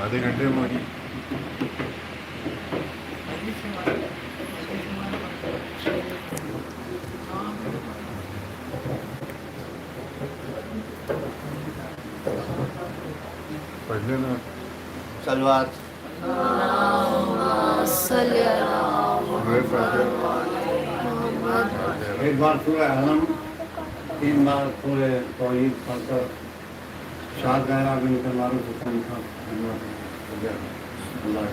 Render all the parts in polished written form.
آدھے گھنٹے میں ہوگی. پڑھ لینا سلوات. ایک بار سورہ علم، 3 بار سورہ توحید پڑھ کر شاد گہرا بن کر معروف حسین خان اللہ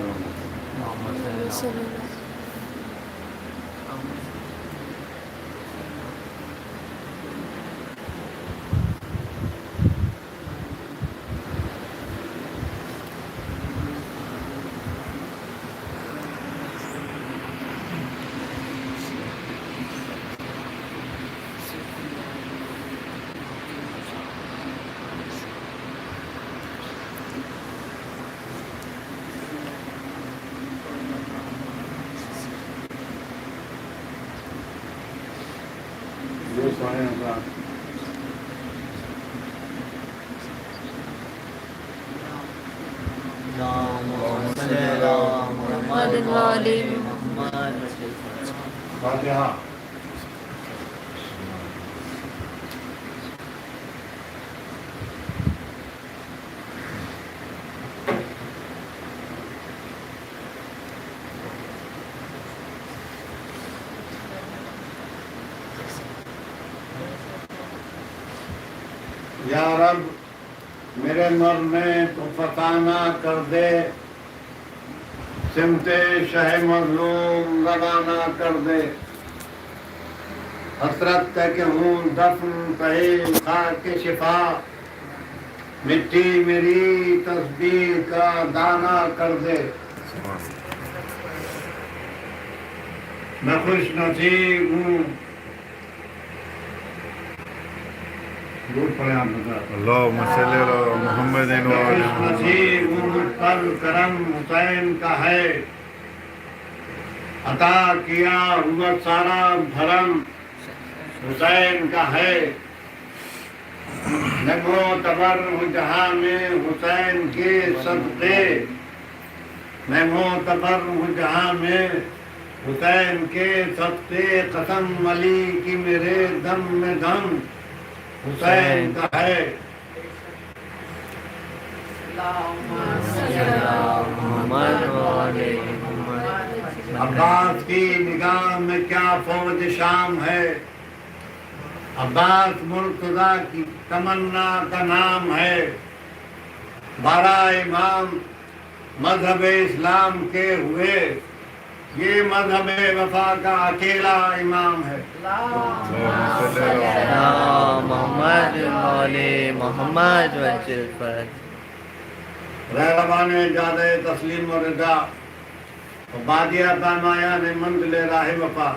یہ سارے افراد فاتحہ. یا رب میرے مرنے تو فتانہ کر دے، سمت شہ مظلوم روانہ کر دے. حسرت ہے کہ ہوں دفن پہل خاک شفا، مٹی میری تسبیح کا دانہ کر دے. میں خوش نصیب ہوں. دور پڑے آپ بتا. اللہم صلی علی محمد میں وعلی خوش نصیب ہوں، مجھ پر کرم حسین کا ہے، عطا کیا ہوا سارا بھرم حسین کا ہے. میں معتبر ہوں جہاں میں حسین کے صدقے، میں معتبر ہوں جہاں میں حسین کے صدقے. قسم علی کی میرے دم میں دم حسین کا ہے. عباس کی نگاہ میں کیا فوج شام ہے، عباس مرتضیٰ کی تمنا کا نام ہے. 12 امام مذہب اسلام کے ہوئے، یہ مذہب وفا کا اکیلا امام ہے. رہبان جادِ تسلیم و رضا، بادیہ پیمایا نے منزل راہ وفا.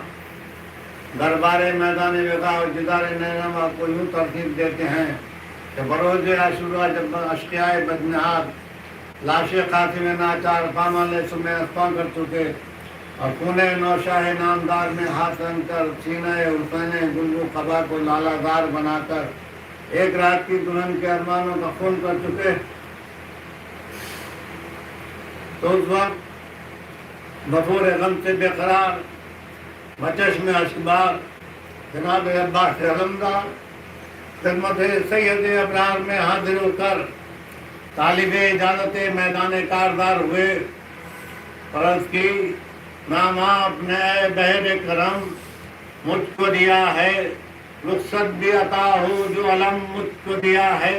دربار میدان وفا اور جدار نینما کو یوں ترتیب دیتے ہیں کہ بروز عاشورہ جب اشقیائے بدنہاد لاش خاتم ناچار پامال سمے اسپاں کر چکے اور کونے نوشاہ نامدار میں ہاتھ رن کر سینہ حسین گلبو قبا کو لالا دار بنا کر ایک رات کی دلہن کے ارمانوں کا خون کر چکے، تو اس وقت بفور غم سے بے قرار بچشم اشکبار جناب عباس علمدار خدمت سید ابرار میں حاضر ہو کر طالب اجازت میدان کاردار ہوئے. فرض کی نام آپ نے اے بحر کرم مجھ کو دیا ہے، رخصت بھی عطا ہو جو علم مجھ کو دیا ہے.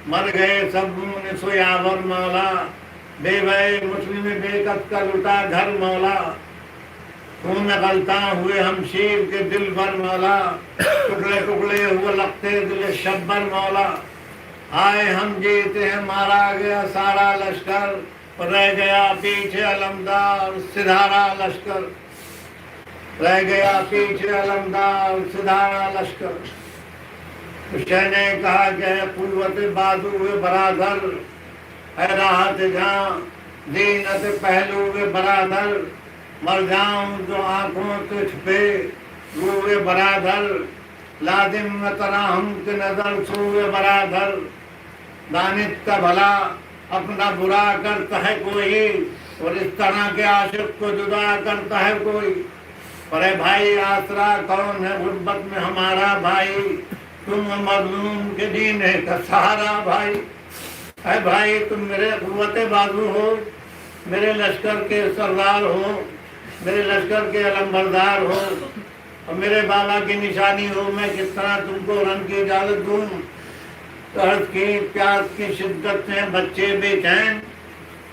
مر گئے سب سو یاور مولا، بے بے مسلم بے قد کا لٹا گھر مولا. خون میں غلطاں ہوئے ہم شیر کے دل بھر مولا، ٹکڑے ٹکڑے ہوئے لگتے دل شبر مولا. آئے ہم جیتے ہیں مارا گیا سارا لشکر، رہ گیا پیچھے علمدار سدھارا لشکر. رہ گیا پیچھے علمدار سدھارا لشکر. حسین نے کہا کہ اے قوت بازو برادر، اے راحت جاں زینت پہلو برادر، مر جاؤں جو آنکھوں تجھ پہ روئے برادر. لازم نہ تراہم کی نظر سوئے برادر، دانت کا بھلا اپنا برا کرتا ہے کوئی، اور اس طرح کے عاشق کو جدا کرتا ہے کوئی۔ پر اے بھائی آسرا کون ہے غربت میں ہمارا بھائی، تم مظلوم کے جینے کا سہارا بھائی۔ اے بھائی تم میرے قوت بازو ہو، میرے لشکر کے سردار ہو، میرے لشکر کے علم بردار ہو، اور میرے بابا کی نشانی ہو، میں کس طرح تم کو رن کی اجازت دوں؟ قرض کی پیاس کی شدت سے بچے بے چین،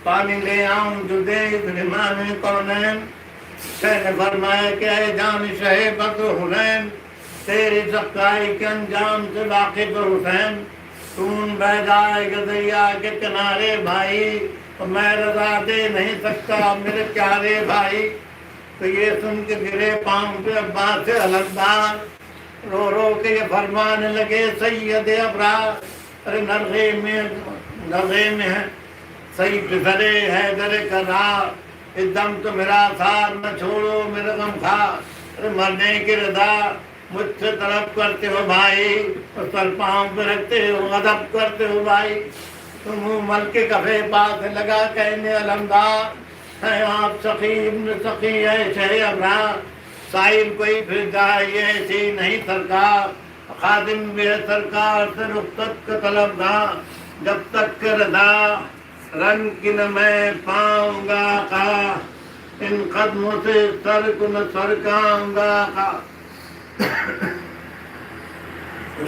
پانی لے آؤں جو دے امام کونین۔ شہ نے فرمایا کہ اے جان شہ بدر حنین، تیری سخائی کے انجام سے واقف حسین، خون بہ جائے گا دریا کے کنارے بھائی، اور میں رضا دے نہیں سکتا میرے پیارے بھائی۔ تو یہ سن کے گرے پاؤں پہ عباس علمدار، رو رو کے یہ فرمانے لگے سید ابرار، ارے نرغے میں ہے صحیح پسرے حیدر کرار، اس دم تو میرا سار نہ چھوڑو میرا غم خار، ارے مرنے کی رضا مجھ سے طلب کرتے ہو بھائی، اور سر پاؤں پہ رکھتے ہو غضب کرتے ہو بھائی۔ تم مل کے کفے پاس لگا کہنے علمدار، ہے آپ سخی ابن سخی ہے شہ ابرار، سائل کوئی پھر جائے یہ ایسی نہیں سرکار، خادم بھی ہے سرکار سے رخصت کا طلبگار، جب تک کہ رضا رن کی نہ میں پاؤں گا آقا، ان قدموں سے سر کو نہ سرکاؤں گا آقا۔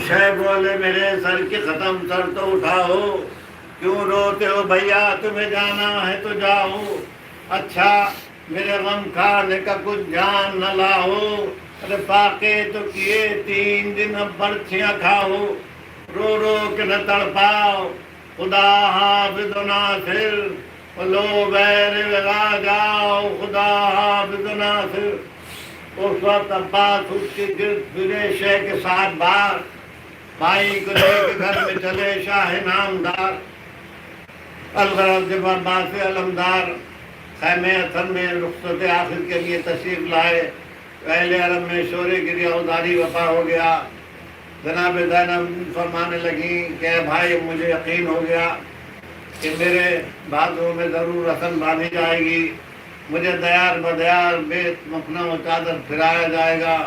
شہ بولے میرے سر کی ختم سر تو اٹھاؤ، کیوں روتے ہو بھیا تمہیں جانا ہے تو جاؤ، اچھا میرے غم کھانے کا کچھ جان نہ لاؤ، ارے فاقے تو کیے 3 دن اب برچیاں کھاؤ، رو رو کے نہ تڑپاؤ خدا حافظ و ناصر، لو بیر لگا جاؤ خدا حافظ و ناصر۔ اس وقت عباس اس کی گرد پھرے شہ کے 7 بار، بھائی کو لے کے گھر میں چلے شاہ نامدار۔ الغرض جب عباس علمدار خیمے اثر میں رخصت آخر کے لیے تشریف لائے، پہلے عرب میں شورے گری اوزاری وفا ہو گیا۔ جناب زینب فرمانے لگیں کہ اے بھائی مجھے یقین ہو گیا کہ میرے بازوں میں ضرور رسم باندھی جائے گی، مجھے دیار بدیار بیت مکھنا و چادر پھرایا جائے گا۔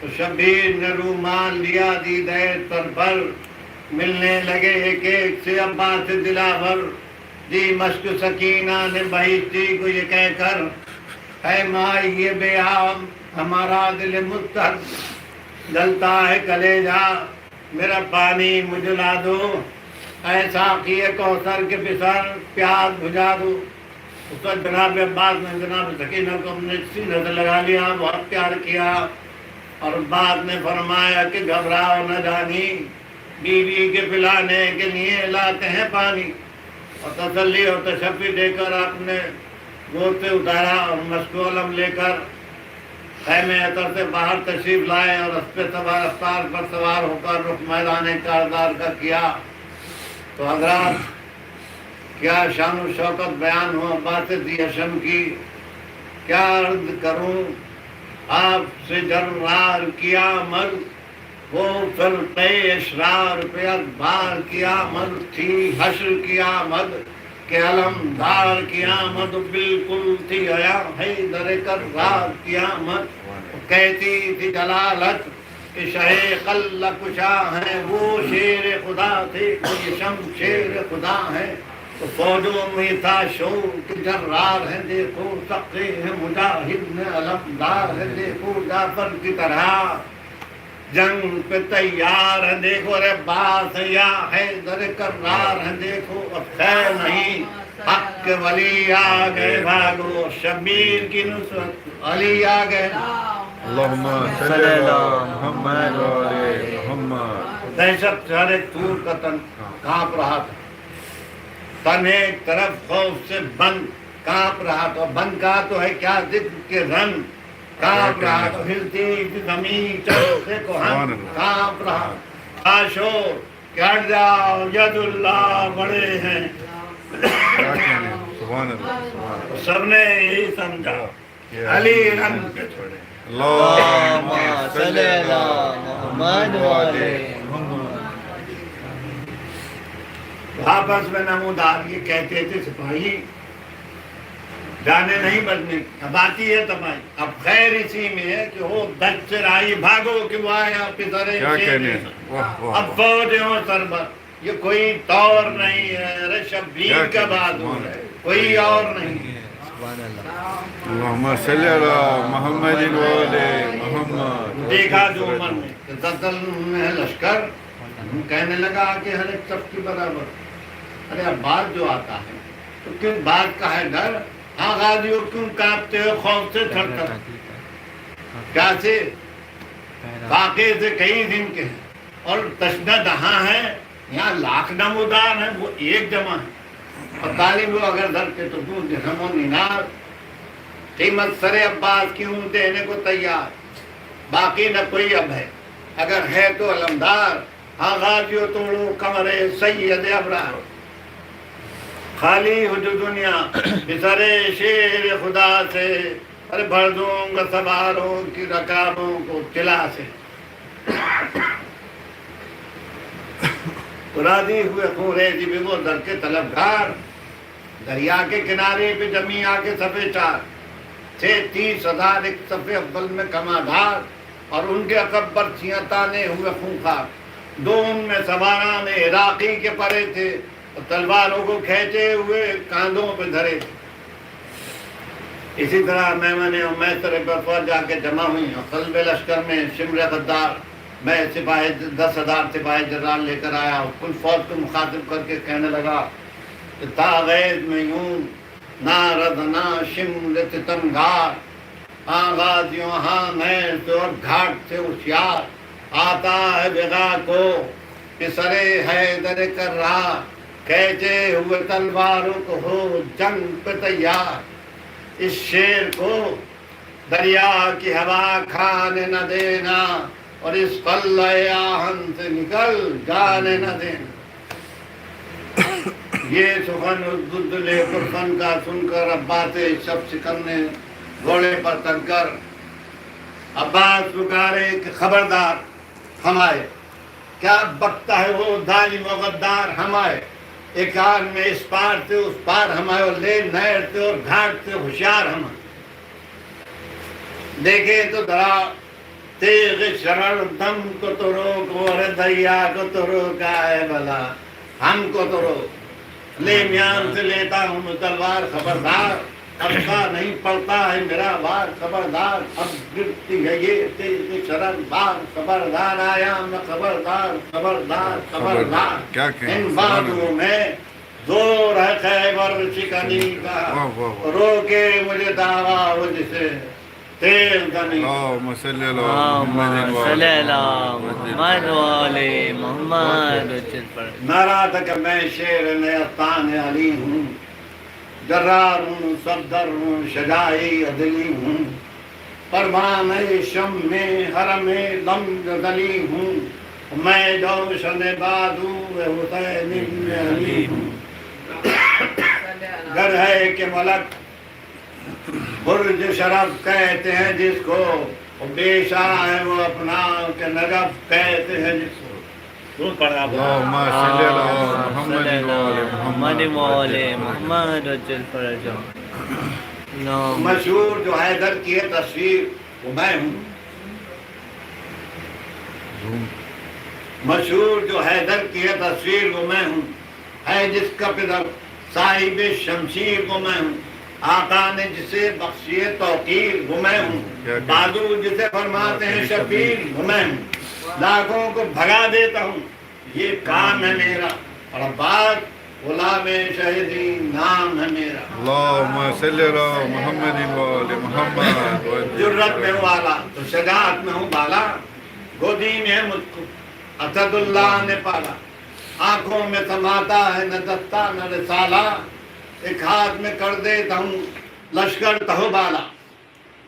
تو شبیر نے رومال لیا دیدے سر پر، ملنے لگے ایک ایک سے عباس سے دلاور، جی مشک سکینہ نے بہشتی کو یہ کہہ کر، اے مائی یہ بے آم ہمارا دل مستحق جلتا ہے کلیجہ، میرا پانی مجھے لا دو، اے ساقی کوثر کے پسر پیاس بجھا دو۔ اس وقت جناب عباس نے جناب سکینہ کو اپنے سینے سے لگا لیا، بہت پیار کیا، اور بعد نے فرمایا کہ گھبراؤ نہ جانی، بیوی کے پلانے کے لیے لاتے ہیں پانی۔ اور تسلی اور تشفی دے کر آپ نے گود سے اتارا اور مشک و علم لے کر خیمے اثر سے باہر تشریف لائے، اور اس پہ افطار پر سوار ہو کر رخ میدان کارزار کا کیا۔ تو حضرات کیا شان و شوکت بیان ہو عباس ذی حشم کی، کیا عرض کروں آپ سے جرار کیا مل، وہ فرقے اشرار پہ ادبار کی آمد تھی، حشر کی آمد کہ علمدار کی آمد بالکل تھی، آیا حیدر کرار کی آمد، کہتی تھی جلالت کہ شہ قلہ کشا ہیں، وہ شیر خدا تھے، وہ شم شیر خدا ہیں۔ تو فوجوں میں تھا شور کہ جرار ہیں دیکھو، سقے ہیں مجاہد میں علمدار ہیں دیکھو، جعفر کی طرح جنگ پہ تیار ہیں دیکھو، رے باس یا حیدر کرار ہیں دیکھو، اب خیر نہیں حق کے ولی آ گئے بھاگو، شبیر کی نصرت علی آ گئے۔ اللہم صلی اللہ محمد و علی محمد۔ دہشت سے ہر ایک طور کا تن کانپ رہا تھا، تن ایک طرف خوف سے بند کانپ رہا تھا، بند کا تو ہے کیا ذکر کے رن، کانپ رہا تو ہلتی زمین چلتے کو ہم کانپ رہا، آشو کہ ہٹ جاؤ ید اللہ بڑے ہیں، سبحان اللہ سبحان اللہ۔ سب نے یہی سمجھا علی رن پہ چھوڑے، اللهم صل على محمد وعلى محمد. آپس میں نمودار یہ کہتے تھے سپاہی جانے نہیں بجنے اب آتی ہے تباہی. اب خیر اسی میں ہے کہ ہو دج چرائی بھاگو کہ وہ آیا پسرے کیا کہنے شیر. ہیں. واہ واہ اب فوج ہو سربر یہ کوئی طور نہیں ہے. ارے شبیر کا بہادر ہے کوئی اور نہیں ہے. اللهم صل على محمد وعلى محمد. دیکھا جو عمر میں زلزل میں ہے لشکر کہنے لگا کہ ہر ایک سب کی برابر. ارے اب بات جو آتا ہے تو کس بات کا ہے ڈر. ہاں غازیوں کیوں کانپتے ہو خوف سے تھر تھر. کیا سے واقعے سے کئی دن کے ہیں اور تشنہ دہاں ہے. یہاں لاکھ نمودار ہیں وہ ایک جمع ہے. اور طالب اگر در کے تو دور جسم و نینار قیمت سر عباس کی ہوں دینے کو تیار. باقی نہ کوئی اب ہے اگر ہے تو علمدار. ہاں غازیوں توڑو کمر سید ابرار. خالی ہو جو دنیا بسرے شیر خدا سے. ارے بھر دوں گا سواروں کی رکابوں کو قلعہ سے. راضی ہوئے خوریزی بھی وہ در کے طلبگار. دریا کے کنارے پہ جمی آ کے صفے چار تھے 30,000 ایک صفے اول میں کمادار. اور ان کے اکبر چھیاں تانے ہوئے خونخوار. دو ان میں سواران عراقی کے پرے تھے اور تلواروں کو کھینچے ہوئے کاندھوں پہ دھرے تھے. اسی طرح میمن اور میسر پر فوج جا کے جمع ہوئی. قلب لشکر میں شمر غدار میں سپاہی 10,000 سپاہی جرال لے کر آیا. کل فوج کو مخاطب کر کے کہنے لگا کہ تاغیز میں یوں ناردنا شمر ستمگار. غازیوں ہاں نئے سے اور گھاٹ سے ہوشیار. آتا ہے بغا کو پسرے حیدر کر رہا. کھینچے ہوئے تلواروں کو ہو جنگ پہ تیار. اس شیر کو دریا کی ہوا کھانے نہ دینا اور اس قلعہ آہن سے نکل جانے نہ دینا. یہ سخن عبداللہ پرفن کا سن کر عباس شب سکر نے گھوڑے پر تن کر عباس پکارے کہ خبردار ہم آئے. کیا بکتا ہے وہ ظالم و غدار. ہم آئے ایک آگ میں اس پار سے اس پار ہم آئے. اور لے نہر سے اور گھاٹ سے ہوشیار ہم آئے. دیکھیں تو ذرا تیغ شرر دم کو تو روک اور دریا کو تو روکا ہے بھلا ہم کو تو روک. لے میان سے لیتا ہوں تلوار خبردار. اب کا نہیں پڑتا ہے میرا وار خبردار. اب گرتی ہے یہ تیغ شرر بار. خبردار آیا میں خبردار خبردار خبردار. کیا کہیں ان باتوں میں زور ہے خیبر شکنی کا. روکے مجھے دعویٰ ہو جسے تیل کا نہیں. اللهم صل على محمد وعلى محمد. نارا تھا کہ میں شیر نیستان علی ہوں. جرار ہوں صدر ہوں شجاعی عدلی ہوں. پروان شم میں حرم لم گلی ہوں. میں جوشن بادو حسین ابن علی ہوں. گر ہے کہ ملک برج شرف کہتے ہیں جس کو. بیشا ہے وہ اپنا کہ نجف کہتے ہیں جس کو. اللهم صل على محمد وعلى محمد محمد. وعلى محمد وجل فرجہ. مشہور جو حیدر کی ہے تصویر وہ میں ہوں. مشہور جو حیدر کی ہے تصویر وہ میں ہوں. ہے جس کا پدر صاحب شمشیر وہ میں ہوں. آقا نے جسے بخشیے توقیر وہ میں ہوں. بہادر جسے فرماتے ہیں شبیر وہ میں ہوں. لاکھوں کو بھگا دیتا ہوں یہ کام ہے میرا. اور بات غلام شہیدی نام ہے میرا. اللهم صل على محمد وعلى محمد. جرت میں ہوں والا تو شجاعت میں ہوں بالا. گودی میں ہے مجھ کو اسد اللہ نے پالا. آنکھوں میں سماتا ہے نہ دستہ نہ رسالہ. ایک ہاتھ میں کر دیتا ہوں لشکر تہو بالا.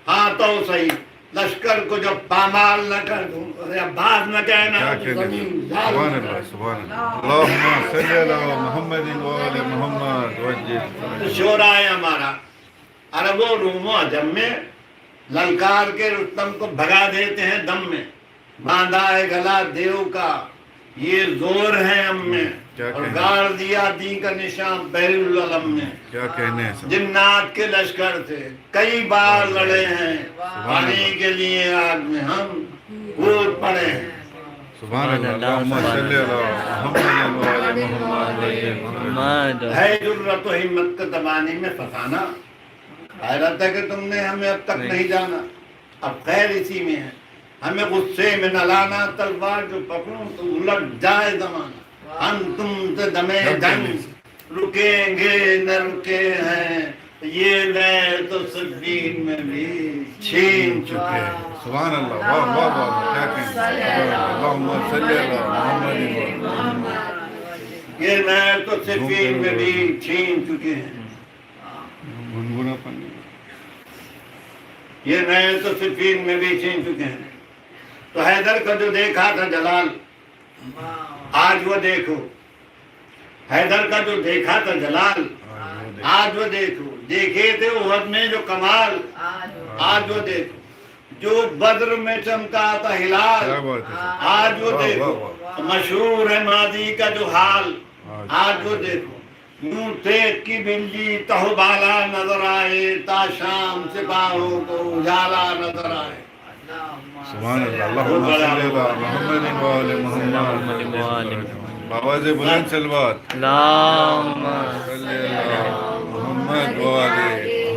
ہاں تو صحیح لشکر کو جب پامال نہ کر دوں. ارے عباس نہ کہنا کیا کہنے. سبحان اللہ سبحان اللہ. اللهم صل على محمد وعلى محمد. وجه شورا ہے ہمارا عرب و روم و عجم میں للکار کے رستم کو بھگا دیتے ہیں دم میں، باندھا ہے گلا دیو کا یہ زور ہے ہم میں، کیا اور کہنے؟ گاڑ دیا دی کا نشان بحر العلم میں۔ کیا کہنے ہیں سب؟ جنات کے لشکر سے کئی بار لڑے ہیں، پانی کے لیے آگ میں ہم کود پڑے ہیں۔ سبحان اللہ اللہم صلی اللہ محمد وآل محمد محمد ہے ضرورت و ہمت کا زمانے میں فسانا، حیرت ہے کہ تم نے ہمیں اب تک نہیں جانا، اب خیر اسی میں ہے، ہمیں غصے میں نہ لانا، تلوار جو پکڑوں تو الٹ جائے زمانہ، ہم تم سے دمے جنگ رکیں گے نہ رکے ہیں، یہ لے تو صدین میں بھی چھین چکے ہیں۔ سبحان اللہ واہ واہ واہ کیا کہنے اللہم صلی اللہ محمد وآل محمد یہ لے تو صدین میں بھی چھین چکے ہیں، گنگنا پن یہ نئے تو صفین میں بھی چھین چکے ہیں۔ تو حیدر کا جو دیکھا تھا جلال آج وہ دیکھو، حیدر کا جو دیکھا تھا جلال آج وہ دیکھو، دیکھے تھے احد میں جو کمال آج وہ دیکھو، جو بدر میں چمکا تھا کیا ہلال بات ہے آج وہ واہ، واہ، دیکھو، واہ۔ مشہور ہے ماضی کا جو حال آج وہ آج دیکھو، یوں تیغ کی بجلی تہو بالا نظر آئے، تا شام سپاہوں کو اجالا نظر آئے۔ سبحان اللہ اللہم صلی اللہ محمد وآل محمد بابا سے بلند سلوات اللہم صلی اللہ محمد وآل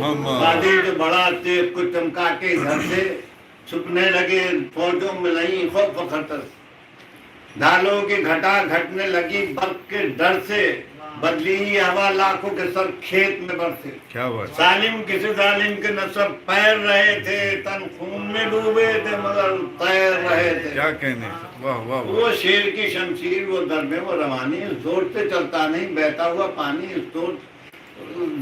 محمد وادی جو بڑا تیغ کو چمکا کے گھر سے چھپنے لگے، فوجوں میں نہیں خوف و خطر، ڈھالوں کی گھٹا گھٹنے لگی برق کے ڈر سے، بدلی ہی ہوا لاکھوں کے سر کھیت میں برسے، کیا بات ظالم کسی ظالم کے نصب پیر رہے تھے، تن خون میں ڈوبے تھے مگر تیر رہے تھے۔ کیا کہنے واہ واہ واہ وہ شیر کی شمشیر وہ ضربے وہ روانی، زور سے چلتا نہیں بہتا ہوا پانی،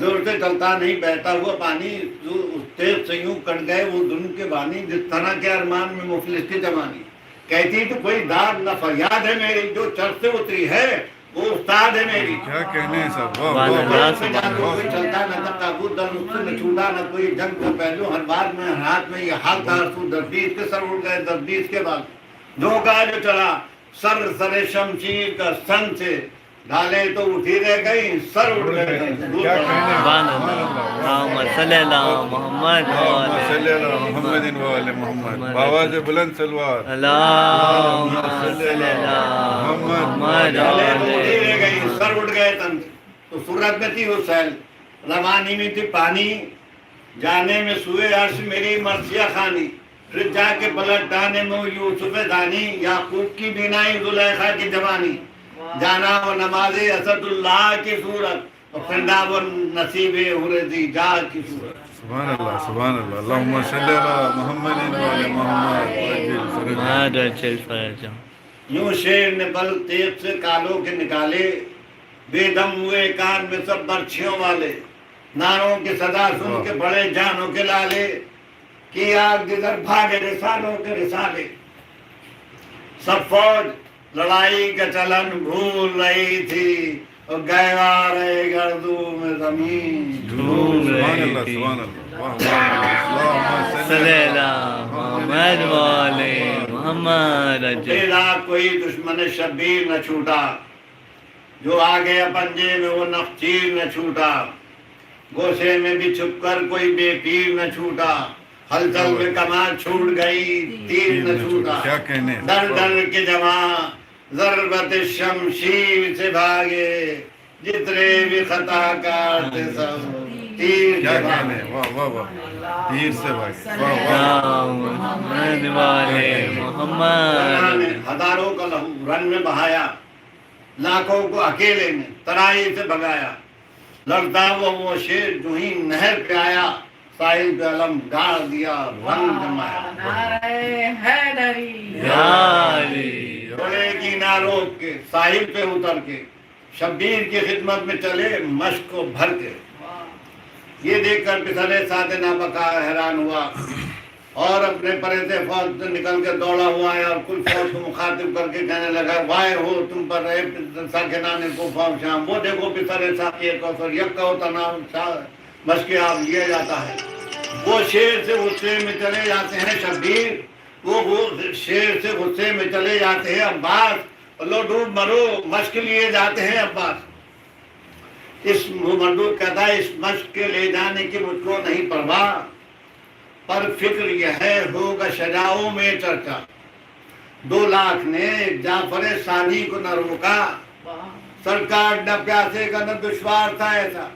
زور سے چلتا نہیں بہتا ہوا پانی، اس تیز سے یوں کٹ گئے وہ دن کے بانی، جس طرح کے ارمان میں مفلس کی جوانی، کہتی تو کوئی داد نہ فریاد ہے میری، جو چرخ سے اتری ہے وہ استاد ہے میری۔ کیا کہنے ہیں سب واہ واہ، واہ اللہ واہ میں جا کوئی چلتا نہ تھا تابوت، در مجھ سے نہ چھوٹا نہ کوئی جنگ کا پہلو، ہر بات میں ہر ہاتھ میں یہ حال تھا رسول، دردیس کے سر اڑ گئے دردیس کے بعد دھوکہ جو چلا سر سر شمشیر کا سن سے، ڈالے تو اٹھی رہ گئی سر اڑ گئے۔ کیا کہنے سبحان اللہ اللہم صلی اللہ محمد اللہم وآل صلی اللہ محمد وآل محمد بابا سے بلند سلوات اللہم صلی اللہ محمد ڈالے تو وآل اٹھی رہ گئی سر اڑ گئے تن سے۔ تو صورت میں تھی وہ سیل، روانی میں تھی پانی، جانے میں سوئے عرش میری مرثیہ خانی، پھر جا کے پلٹ ڈانے میں یوسف دانی، یعقوب کی بینائی زلیخا کی جوانی، جانا وہ نماز اسد اللہ کی صورت، اور پھرنا وہ نصیب حرزی جا کی صورت۔ سبحان اللہ سبحان اللہ اللہم صلی اللہ محمد وآل محمد وعجل فرجہ محمد وجل فرجہ۔ یوں شیر نے بل تیغ سے کالوں کے نکالے، بے دم ہوئے کان میں سب برچھیوں والے، ناروں کی صدا سن کے بڑے جانوں کے لالے، کی آگ جدھر بھاگے رسالوں کے رسالے، سب فوج لڑائی کا چلن بھول رہی تھی، اور گہوارے گردوں میں زمین ڈھونڈ سبحان رہی اللہ تھی۔ سبحان اللہ واہ واہ اللہم صلی اللہ محمد وآل محمد وجل۔ تیرا کوئی دشمن شبیر نہ چھوٹا، جو آ گیا پنجے میں وہ نخچیر نہ چھوٹا، گوشے میں بھی چھپ کر کوئی بے پیر نہ چھوٹا، ہلچل میں کمان چھوٹ گئی تیر نہ چھوٹا، کیا کہنے ڈر ڈر کے جوان ضربت شمشیر سے بھاگے، جتنے بھی خطا کارتے سب تیر کیا سے کہنے بھاگے۔ واہ واہ واہ تیر سے بھاگے واہ واہ اللہم محمد وآل محمد۔ نے ہزاروں کا لہو رن میں بہایا، لاکھوں کو اکیلے میں ترائی سے بھگایا، لڑتا وہ شیر جو ہی نہر پہ آیا، ساحل پہ علم گاڑ دیا رنگ جمایا، نعرہ حیدری یا علی گھوڑے کی نہ روک کے ساحل پہ اتر کے، شبیر کی خدمت میں چلے مشق کو بھر کے، یہ دیکھ کر پسرے ساتھ نابکا حیران ہوا، اور اپنے پرے سے فوج سے نکل کے دوڑا ہوا ہے، اور کل فوج کو مخاطب کر کے کہنے لگا، وائے ہو تم پر رہے ساکنان کوفہ و شام، وہ دیکھو پسرے ساتھ یہ کوثر یک کا ہوتا نام مشق آپ لیا جاتا ہے، وہ شیر سے غصے میں چلے جاتے ہیں شبیر، وہ شیر سے غصے میں چلے جاتے ہیں عباس، لو ڈوب مرو مشق لیے جاتے ہیں عباس۔ اس مردود کہتا ہے اس مشق کے لے جانے کی مجھ کو نہیں پرواہ، پر فکر یہ ہے ہوگا شجاعوں میں چرچا۔ 2 لاکھ نے جعفر ثانی کو نہ روکا، سرکار نہ پیاسے کا نہ دشوار تھا ایسا۔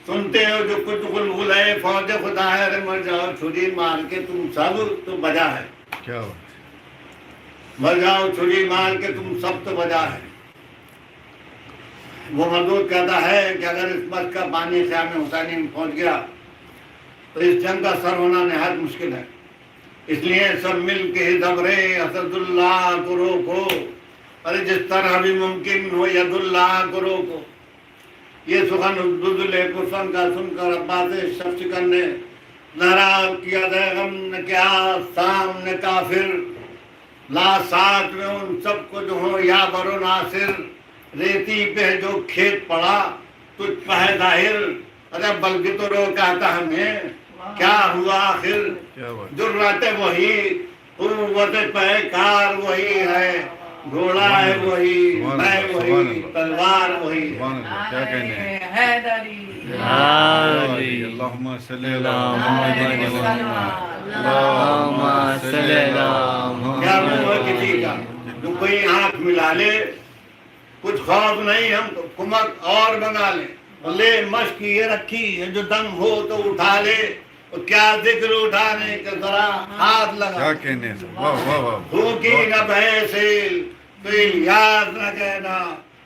سنتے ہو جو کچھ غلغل ہے فوج خدا ہے، ارے مر جاؤ چھری مار کے تم سب تو بجا ہے، کیا بات، مر جاؤ چھری مار کے تم سب تو بجا ہے۔ وہ مردود کہتا ہے کہ اگر اس مشق کا بانی خیام حسینی میں پہنچ گیا تو اس جنگ کا سر ہونا نہایت مشکل ہے، اس لیے سب مل کے زبرے اسد اللہ کو روکو، ارے جس طرح بھی ممکن ہو ید اللہ کو روکو۔ یہ سخن بزل قسم کا سن کر عباس شمشکر نے ناراض کیا دے غم نے کیا سامنے کافر، لا ساتھ میں ان سب کو جو ہو یا برو ناصر، ریتی پہ جو کھیت پڑا تجھ پہ ہے ظاہر، ارے بلکہ تو رو کہتا ہمیں کیا ہوا آخر، کیا بات، جرات وہی قوت پیکار وہی ہے، گھوڑا ہے وہی میں وہی تلوار وہی ہے۔ سبحان اللہ، کیا کہنے ہیں۔ حیدری اللہم صلی اللہ محمد اللہم صلی اللہ کیا وہ کسی کا جو کوئی آنکھ ملا لے، کچھ خوف نہیں ہم تو کمک اور بنا لیں، لے مشق یہ رکھی ہے جو دم ہو تو اٹھا لے، اور کیا ذکر اٹھانے کا ذرا ہاتھ لگا، کیا کہنے ہیں، واہ واہ واہ، بھوکی نہ بہے سیل تو یاد نہ کہنا،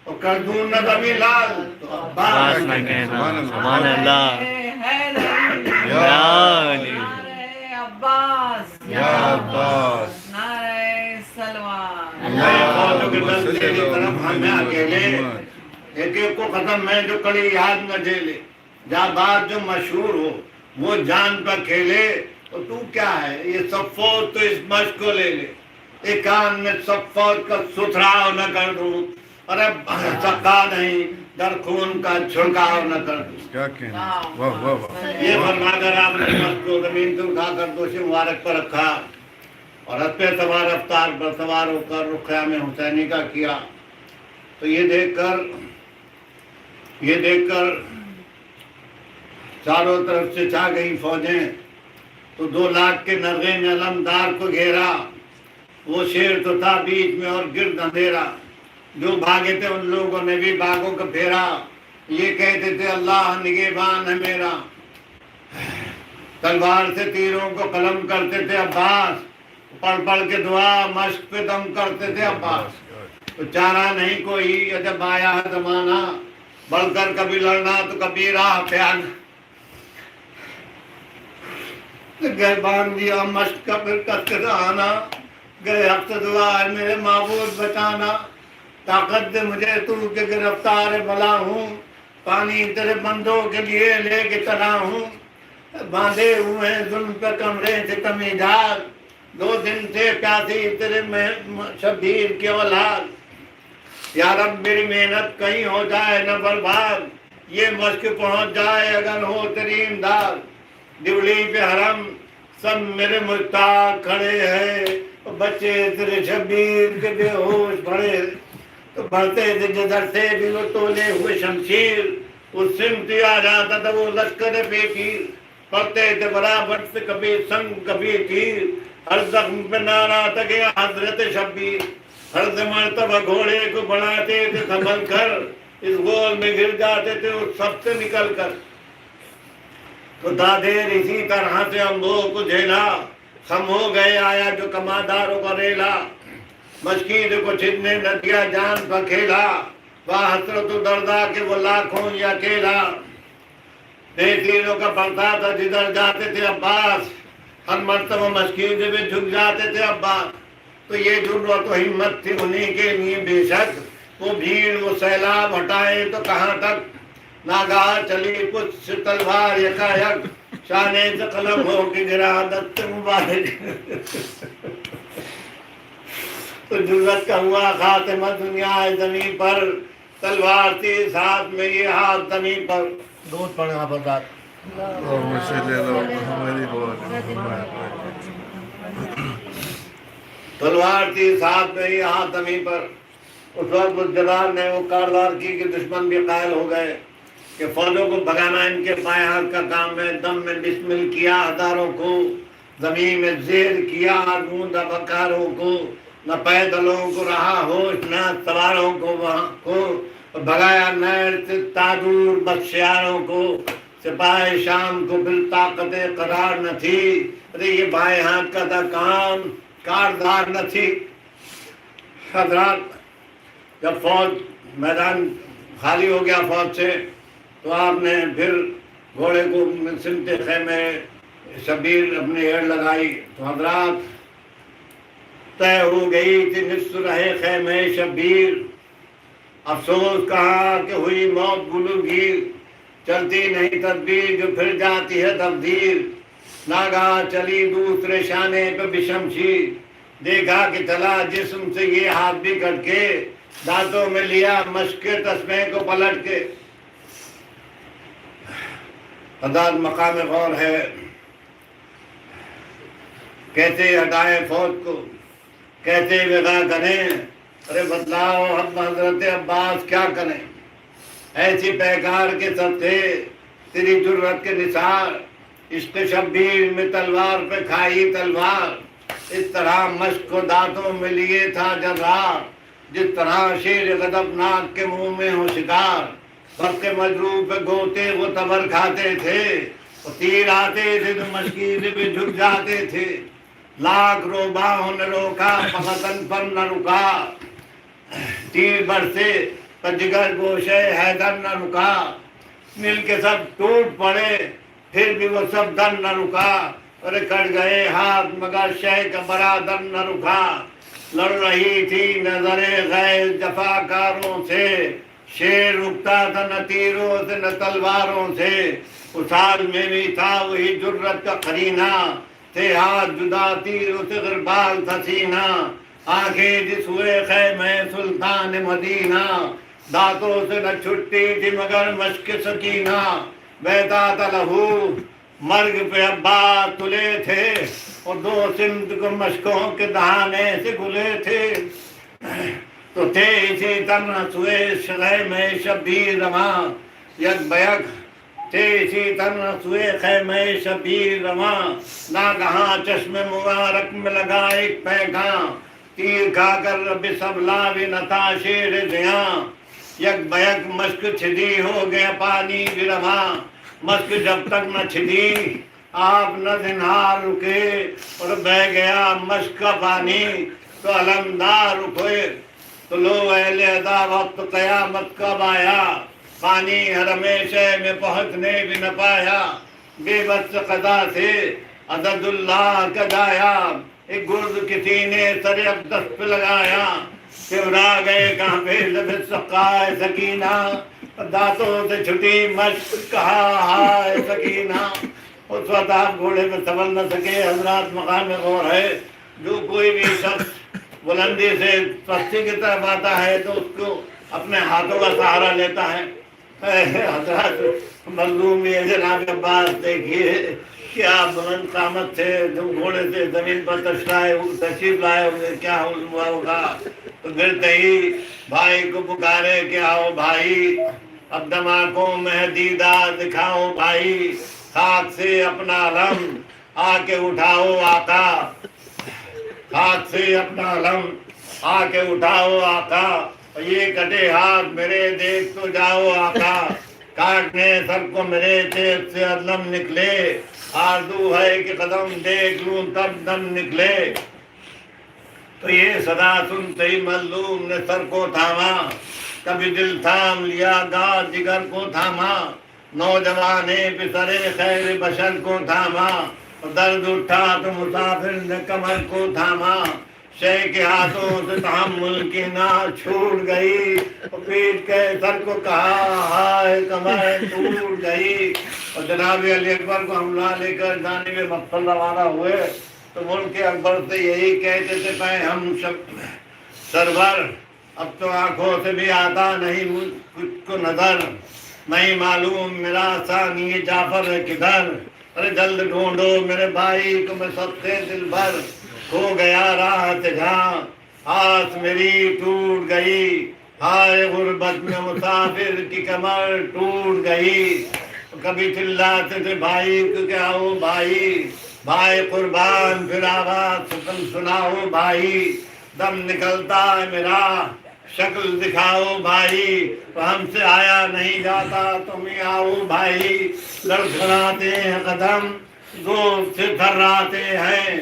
اور کر دوں نہ کبھی لال تو باس عباس نہ نہ کہنا۔ کہنا سبحان اللہ حیدری یا علی نعرہ عباس یا عباس، نعرہ سلوان اللہ فوجوں کے دل سے طرف ہمیں اکیلے، ایک ایک کو ختم میں جو کڑی یاد نہ جھیلے، جہاں بات جو مشہور ہو وہ جان پر کھیلے، اور تو کیا ہے یہ سب فوج تو اس مشق کو لے لے، ایک کان میں سب فوج کا ستھراؤ نہ کر دوں، ارے سکا نہیں در خون کا چھڑکاؤ نہ کر دوں۔ کیا کہنے ہیں، واہ واہ واہ، یہ فرما کر آپ نے مشق کو زمین سے اٹھا کر دوش مبارک پر رکھا، اور ہتھ پہ سوار افطار پر سوار ہو کر رخ خیام حسینی کا کیا۔ تو یہ دیکھ کر چاروں طرف سے چھا گئی فوجیں، تو 2 لاکھ کے نغے نے علمدار کو گھیرا، وہ شیر تو تھا بیچ میں اور گرد اندھیرا، جو بھاگے تھے ان لوگوں نے بھی باغوں کا پھیرا، یہ کہتے تھے اللہ نگہبان ہے میرا، تلوار سے تیروں کو قلم کرتے تھے عباس، پڑھ پڑھ کے دعا مشق پہ دم کرتے تھے عباس۔ تو چارہ نہیں کوئی جب آیا ہے زمانہ، بڑھ کر کبھی لڑنا تو کبھی راہ پہ آنا، گئے باندھ دیا مشق کا پھر کس کے آنا، گئے حق سے دعا ہے میرے معبود بچانا، طاقت دے مجھے تو کہ گرفتار بلا ہوں، پانی تیرے بندوں کے لیے لے کے چلا ہوں، باندھے ہوئے ظلم پہ کمرے سے کمی جھاگ، 2 دن سے پیاسی تیرے شبیر کی اولاد، یا رب میری محنت کہیں ہو جائے نہ برباد، یہ مشق پہنچ جائے اگر ہو تیری امداد، دیولی پہ حرم سب میرے مشتاق کھڑے ہیں، بچے تیرے شبیر کے بے ہوش پڑے، تو بڑھتے تھے جدھر سے بھی وہ تولے ہوئے شمشیر، اس سمتی آ جاتا تھا وہ لشکر بے پیر، پڑھتے تھے برابر سے کبھی سنگ کبھی تیر، ہر زخم پہ نعرہ تھا کہ حضرت شبیر، ہر مرتبہ گھوڑے کو بڑھاتے تھے سنبھل کر، اس گول میں گر جاتے تھے اس سب سے نکل کر، تو دادیر اسی طرح سے ہم لوگوں کو جھیلا، خم ہو گئے آیا جو کماداروں کا ریلا، مشکید کو چھدنے نہ دیا جان کا کھیلا، واہ حسرت و دردا کہ وہ لاکھوں یا اکیلا، بے تیروں کا پڑتا تھا جدھر جاتے تھے عباس، ہر مرتبہ مشکید میں جھک جاتے تھے عباس، تو یہ جرأت و ہمت تھی انہی کے لیے بے شک، وہ بھیڑ وہ سیلاب ہٹائے تو کہاں تک، ناگاہ چلی کچھ سے تلوار یکایک، شانے سے قلم ہو کے گرا دست مبارک، تو جرت کا ہوا خاتمہ دنیا زمین پر، تلوار تھی ساتھ میں یہ ہاتھ زمین پر، دودھ پڑھنا بتا اللهم صل على محمد وعلى محمد. تلوار تھی ساتھ میں ہی ہاتھ ہمیں پر. اس وقت اس جلال نے وہ کاروبار کی کہ دشمن بھی قائل ہو گئے کہ فوجوں کو بھگانا ان کے پائے ہاتھ کا کام ہے. دم میں بسمل کیا ہزاروں کو، زمین میں زیر کیا گوندا بکاروں کو، نہ پیدلوں کو رہا ہوش نہ سواروں کو وہاں کو، بھگایا نیر سے تاجور بخشیاروں کو. سپاہی شام کو بل طاقت قرار نہ تھی. ارے یہ بائیں ہاتھ کا تھا کام، کاردار نہ تھی. حضرات جب فوج میدان خالی ہو گیا فوج سے تو آپ نے پھر گھوڑے کو سمت خیمے شبیر اپنی ایڑ لگائی تو حضرات طے ہو گئی تھی نصف رہے خیمے شبیر. افسوس کہا کہ ہوئی موت گلوگیر، چلتی نہیں تدبیر جو پھر جاتی ہے تبدیل. ناگاہ چلی دوسرے شانے پہ بھی شمشیر، دیکھا کہ چلا جسم سے یہ ہاتھ بھی کٹ کے، دانتوں میں لیا مشق تسمے کو پلٹ کے. حضرات مقام غور ہے کیسے ہٹائے فوج کو، کیسے وغا کریں. ارے بتلاؤ اب حضرت عباس کیا کریں. ایسی پیکار کے سب تھے تیری جرت کے نثار، عشق شبیر میں تلوار پہ کھائی تلوار. اس طرح مشق کو دانتوں میں لیے تھا جرار، جس طرح شیر غضبناک کے منہ میں ہو شکار. وقت مجروح پہ گوتے وہ تبر کھاتے تھے، وہ تیر آتے تھے تو مشکل پہ جھک جاتے تھے. لاکھ روباہوں نے روکا فقطن پر نہ رکا، تیر برسے پر جگر گوشے حیدر نہ رکا. مل کے سب ٹوٹ پڑے پھر بھی وہ سب در نہ رکا. ارے کٹ گئے ہاتھ مگر شے کا برادر نہ رکا. لڑ رہی تھی نظر غیر جفاکاروں سے، شیر رکتا تھا نہ تیروں سے نہ تلواروں سے. اس حال میں بھی تھا وہی جرت کا قرینہ، تھے ہاتھ جدا تیروں سے غربال تھا سینہ. آنکھیں جس ہوئے خیمے سلطان مدینہ، دانتوں سے نہ چھٹتی تھی مگر مشق سکینہ. بہتا تھا لہو مرگ پہ عباس تلے تھے، اور دو سمت کو مشکوں کے دہانے سے گلے تھے. تو تھے اسی طرح سوئے خیمے شبیر رواں، یک بیک تھے اسی طرح سوئے خیمے شبیر رواں. ناگہاں چشم مبارک میں لگا ایک پیغاں، تیر کھا کر رب سبلا بھی نہ تھا شیر زیاں. یک بیک مشق چھدی ہو گیا پانی بھی رواں. مشق جب تک نہ چھدی آپ نہ زنہار رکے، اور بہ گیا مشق کا پانی تو علمدار رکے. تو لو اہل ادا وقت قیامت کب آیا، پانی حرم شے میں پہنچنے بھی نہ پایا. بے بس قضا سے عدد اللہ کا جایا، ایک گرد کسی نے سر اقدس پہ لگایا. گھبرا گئے کہاں پہ لب سقائے سکینہ، دانتوں سے چھٹی مشق کہا ہائے سکینہ. اس وقت آپ گھوڑے میں سنبھل نہ سکے. حضرات مقام غور ہے جو کوئی بھی شخص بلندی سے پستی کی طرف آتا ہے تو اس کو اپنے ہاتھوں کا سہارا لیتا ہے. حضرات مظلوم یہ جناب عباس دیکھیے کیا بلند قامت تھے، تم گھوڑے سے زمین پر تشریف لائے ہوئے، کیا ہوا ہوگا. تو گرتے ہی بھائی کو پکارے کہ آؤ بھائی، اب دماغوں میں دیدار دکھاؤ بھائی. خاک سے اپنا علم آ کے اٹھاؤ آقا، ہاتھ سے اپنا علم آ کے اٹھاؤ آقا. یہ کٹے ہاتھ میرے دیکھ تو جاؤ آقا، کاٹنے سر کو میرے تیز سے عدلم نکلے. آرزو ہے کہ قدم دیکھ لوں تب دم نکلے. تو یہ صدا سنتے ہی مظلوم نے سر کو تھاما، کبھی دل تھام لیا گا جگر کو تھاما. نوجوانے پسرے خیر بشر کو تھاما، درد اٹھا تو مسافر نے کمر کو تھاما. شے کے ہاتھوں سے تحمل کی ناز چھوٹ گئی، پیٹ کے سر کو کہا ہائے کمر ٹوٹ گئی. اور جناب علی اکبر کو حملہ لے کر جانب مقصد روانہ ہوئے تو ملک اکبر سے یہی کہتے تھے کہ ہم سرور اب تو آنکھوں سے بھی آتا نہیں کچھ کو نظر. نہیں معلوم میرا ثانی جعفر ہے کدھر، ارے جلد ڈھونڈو میرے بھائی کو میں سب سے دل بھر، کھو گیا راہ جہاں آس میری ٹوٹ گئی، ہائے غربت میں مسافر کی کمر ٹوٹ گئی، کبھی چلاتے تھے بھائی کو کیا ہو بھائی، بھائی قربان پھر آواز تم سناؤ بھائی، دم نکلتا ہے میرا شکل دکھاؤ بھائی، تو ہم سے آیا نہیں جاتا تم ہی آؤ بھائی، لڑکھڑاتے ہیں قدم زور سے تھراتے ہیں،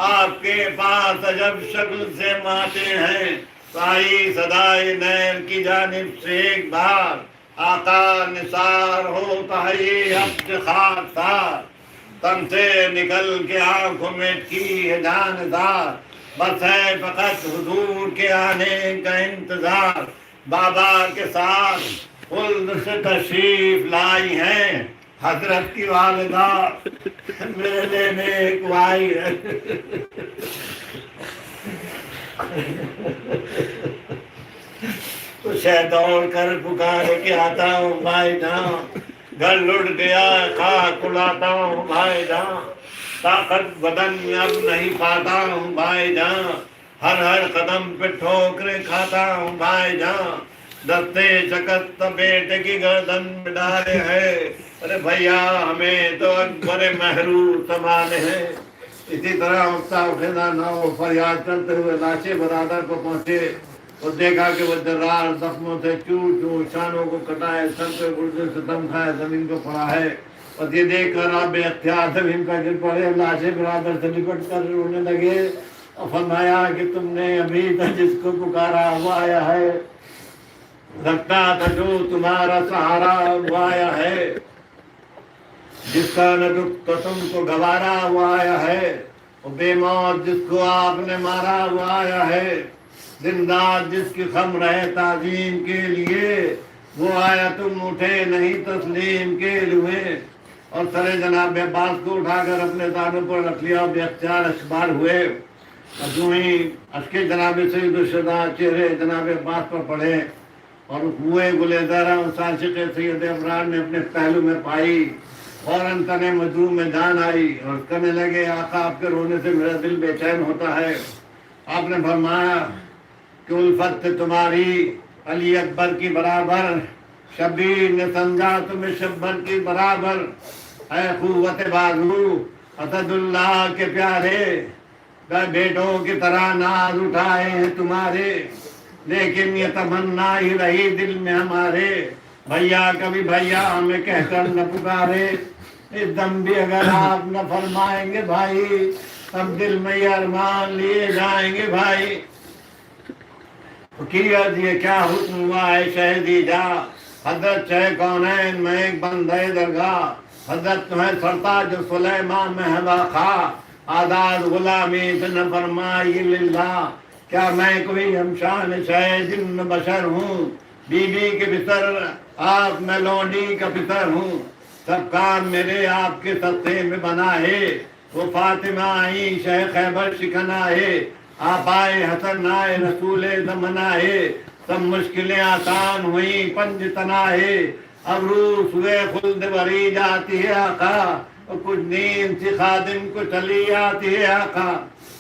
آپ کے پاس عجب شکل سے ماتے ہیں، سائی صدائے نیر کی جانب سے ایک بار آقا نثار ہوتا ہے یہ افتخار تھا، تن سے نکل کے آنکھوں میں کی ہے جاندار، بس ہے فقط حضور کے آنے کا انتظار، بابا کے ساتھ خلد سے تشریف لائی ہیں حضرت کی والدہ میرے لینے ایک وائی ہے، تو شہ دوڑ کر پکار کے آتا ہوں بھائی جان، گھر لٹ گیا خاک اڑاتا ہوں بھائی جان، طاقت بدن میں اب نہیں پاتا ہوں بھائی جان، ہر ہر قدم پہ ٹھوکریں کھاتا ہوں بھائی جان، دستے شکست بیٹے کی گردن میں ڈالے ہیں، ارے بھیا ہمیں تو اکبر محروم سنبھالے ہیں۔ اسی طرح نو فریاد کرتے ہوئے لاشے برادر کو پہنچے، وہ دیکھا کہ وہ درار زخموں سے چور چور شانوں کو کٹائے، سر پہ گردے سے دم کھائے زمین کو پڑا ہے، اور یہ دیکھ کر آپ بے اختیار زمین پر گر پڑے، لاشے برادر سے لپٹ کر رونے لگے اور فرمایا کہ تم نے ابھی تک جس کو پکارا وہ آیا ہے، لگتا تھا جو تمہارا سہارا وہ آیا ہے، جس کا نہ دکھ تو تم کو گوارا وہ آیا ہے، وہ بے موت جس کو آپ نے مارا وہ آیا ہے، زندہ جس کی خم رہے تعظیم کے لیے وہ آیا، تم اٹھے نہیں تسلیم کے لیے، اور سر جناب عباس کو اٹھا کر اپنے دانوں پر رکھ لیا، بے اختیار اشبار ہوئے، اور یوں ہی اشکے جناب سید الشہداء چہرے جناب عباس پر پڑے، اور ہوئے گلیزارہ اس عاشق سید ابرار نے اپنے پہلو میں پائی، فوراً تن مجروح میں جان آئی اور کہنے لگے آقا آپ کے رونے سے میرا دل بے چین ہوتا ہے، آپ نے فرمایا کہ الفت تمہاری علی اکبر کی برابر، شبیر نے سمجھا تمہیں شبر کی برابر، اے قوت بازو اسد اللہ کے پیارے، بیٹوں کی طرح ناز اٹھائے ہیں تمہارے، لیکن یہ تمنا ہی رہی دل میں ہمارے، بھیا کبھی بھیا ہمیں کہہ کر نہ پکارے، اس دم بھی اگر آپ نہ فرمائیں گے بھائی تب دل میں یہ ارمان لیے جائیں گے بھائی، فقیرت یہ کیا حکم ہوا ہے شہدی جا، حضرت شہ کونین میں ایک بندے درگاہ، حضرت تمہیں سرتاج سلیمان میں ہوا خواہ، آزاد غلامی سے نہ فرمائی للہ، کیا میں کوئی ہمشان شہ جن بشر ہوں، بی بی کے بستر آپ میں لونڈی کا بستر ہوں، سب کام میرے آپ کے سستے میں بنائے، وہ فاطمہ آئی شہ خیبر شکن آئے، آپ آئے حسن آئے رسول زمن آئے، سب مشکلیں آسان ہوئیں پنج تنائے، اب روح ہوئے خلد بری جاتی ہے آقا، اور کچھ نیند سی خادم کو چلی آتی ہے آقا،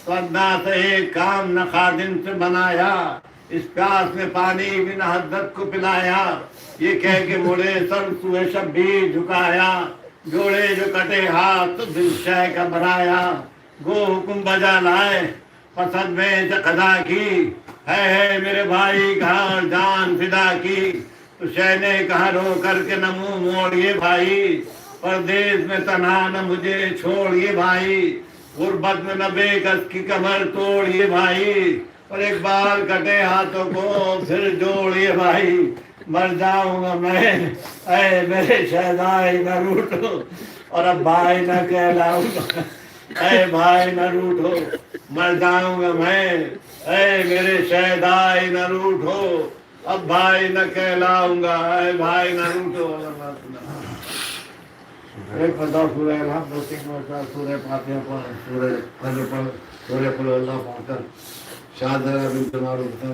تو ادنا سے ایک کام نہ خادم سے بنایا، اس پیاس میں پانی بھی نہ حضرت کو پلایا، یہ کہہ کے مڑے سر سوئے شبیر جھکایا، جوڑے جو کٹے ہاتھ دل شے کا بنایا، گو حکم بجا لائے پسند میں قضا کی، ہے میرے بھائی کہاں جان فدا کی، تو شے نے کہا رو کر کے نہ منہ موڑیے بھائی، پردیس میں تنہا نہ مجھے چھوڑیے بھائی، غربت میں نہ بے کس کی کمر توڑیے بھائی، اور ایک بار کٹے ہاتھوں کو پھر جوڑیے بھائی، مر جاؤں گا میں اے میرے شہدائی نہ روٹو، اور اب بھائی نہ کہلاؤں گا، اے بھائی نہ روٹو، مر جاؤں گا میں اے میرے شہدائی نہ روٹو، اب بھائی نہ کہلاؤں گا، اے بھائی نہ روٹو۔ ایک فتح سورہ الحمد، دو تین مرتبہ سورہ فاتحہ پڑھ، سورہ فجر پڑھ، سورہ قل اللہ پڑھ کر شاہدہ بنت معروف